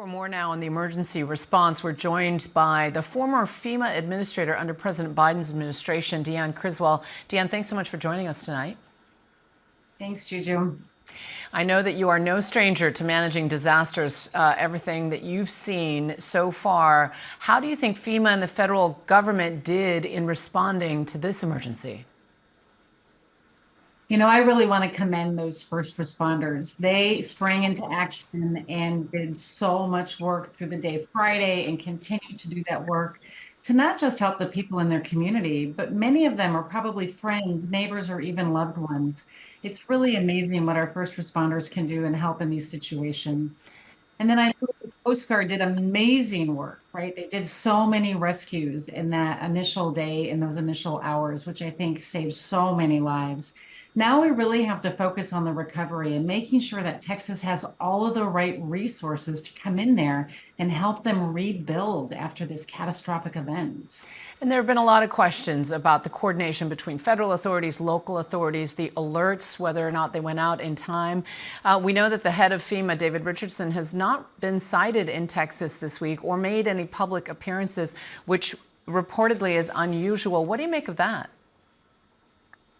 For more now on the emergency response, we're joined by the former FEMA administrator under President Biden's administration, Deanne Criswell. Deanne, thanks so much for joining us tonight. Thanks, Juju. I know that you are no stranger to managing disasters, everything that you've seen so far. How do you think FEMA and the federal government did in responding to this emergency? You know, I really want to commend those first responders. They sprang into action and did so much work through the day Friday and continue to do that work to not just help the people in their community, but many of them are probably friends, neighbors, or even loved ones. It's really amazing what our first responders can do and help in these situations. And then I know the Coast Guard did amazing work, right? They did so many rescues in that initial day, in those initial hours, which I think saved so many lives. Now we really have to focus on the recovery and making sure that Texas has all of the right resources to come in there and help them rebuild after this catastrophic event. And there have been a lot of questions about the coordination between federal authorities, local authorities, the alerts, whether or not they went out in time. We know that the head of FEMA, David Richardson, has not been cited in Texas this week or made any public appearances, which reportedly is unusual. What do you make of that?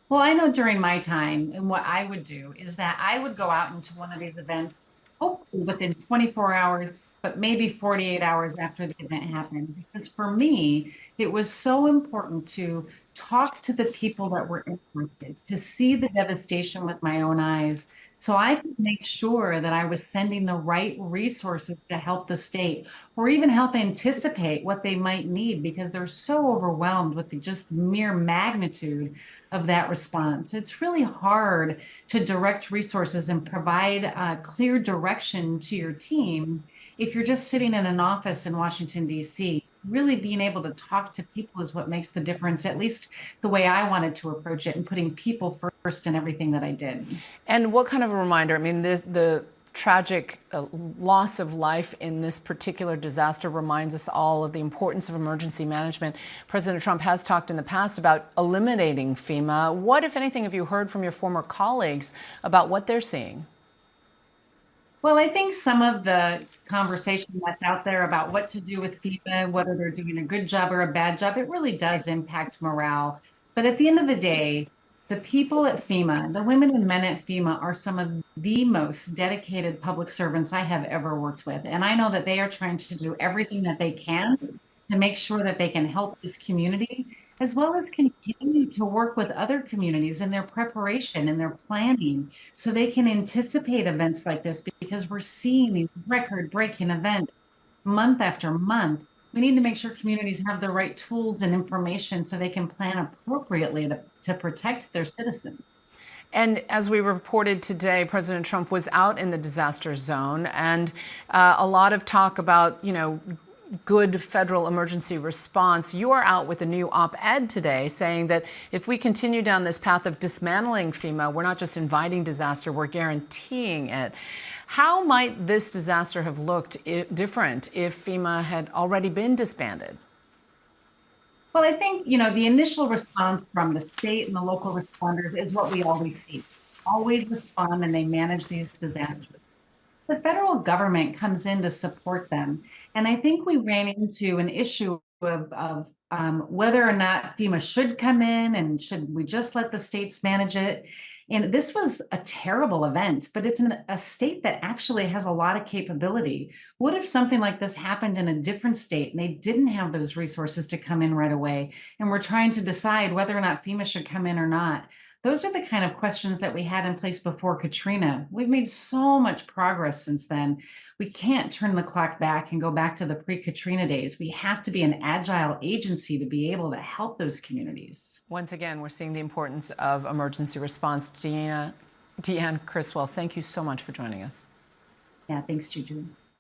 Well, I know during my time, and what I would do is that I would go out into one of these events, hopefully within 24 hours, but maybe 48 hours after the event happened. Because for me, it was so important to talk to the people that were impacted, to see the devastation with my own eyes, so I could make sure that I was sending the right resources to help the state, or even help anticipate what they might need, because they're so overwhelmed with the just mere magnitude of that response. It's really hard to direct resources and provide clear direction to your team if you're just sitting in an office in Washington, D.C. Really being able to talk to people is what makes the difference, at least the way I wanted to approach it, and putting people first in everything that I did. And what kind of a reminder? I mean, the tragic loss of life in this particular disaster reminds us all of the importance of emergency management. President Trump has talked in the past about eliminating FEMA. What, if anything, have you heard from your former colleagues about what they're seeing? Well, I think some of the conversation that's out there about what to do with FEMA, whether they're doing a good job or a bad job, it really does impact morale. But at the end of the day, the people at FEMA, the women and men at FEMA, are some of the most dedicated public servants I have ever worked with. And I know that they are trying to do everything that they can to make sure that they can help this community, as well as continue to work with other communities in their preparation and their planning, so they can anticipate events like this, because we're seeing these record-breaking events month after month. We need to make sure communities have the right tools and information so they can plan appropriately to protect their citizens. And as we reported today, President Trump was out in the disaster zone, and a lot of talk about, good federal emergency response. You are out with a new op-ed today saying that if we continue down this path of dismantling FEMA, we're not just inviting disaster, we're guaranteeing it. How might this disaster have looked different if FEMA had already been disbanded? Well, I think, the initial response from the state and the local responders is what we always see. Always respond, and they manage these disasters. The federal government comes in to support them. And I think we ran into an issue of whether or not FEMA should come in, and should we just let the states manage it. And this was a terrible event, but it's a state that actually has a lot of capability. What if something like this happened in a different state and they didn't have those resources to come in right away, and we're trying to decide whether or not FEMA should come in or not? Those are the kind of questions that we had in place before Katrina. We've made so much progress since then. We can't turn the clock back and go back to the pre-Katrina days. We have to be an agile agency to be able to help those communities. Once again, we're seeing the importance of emergency response. Deanne Criswell, thank you so much for joining us. Yeah, thanks, Juju.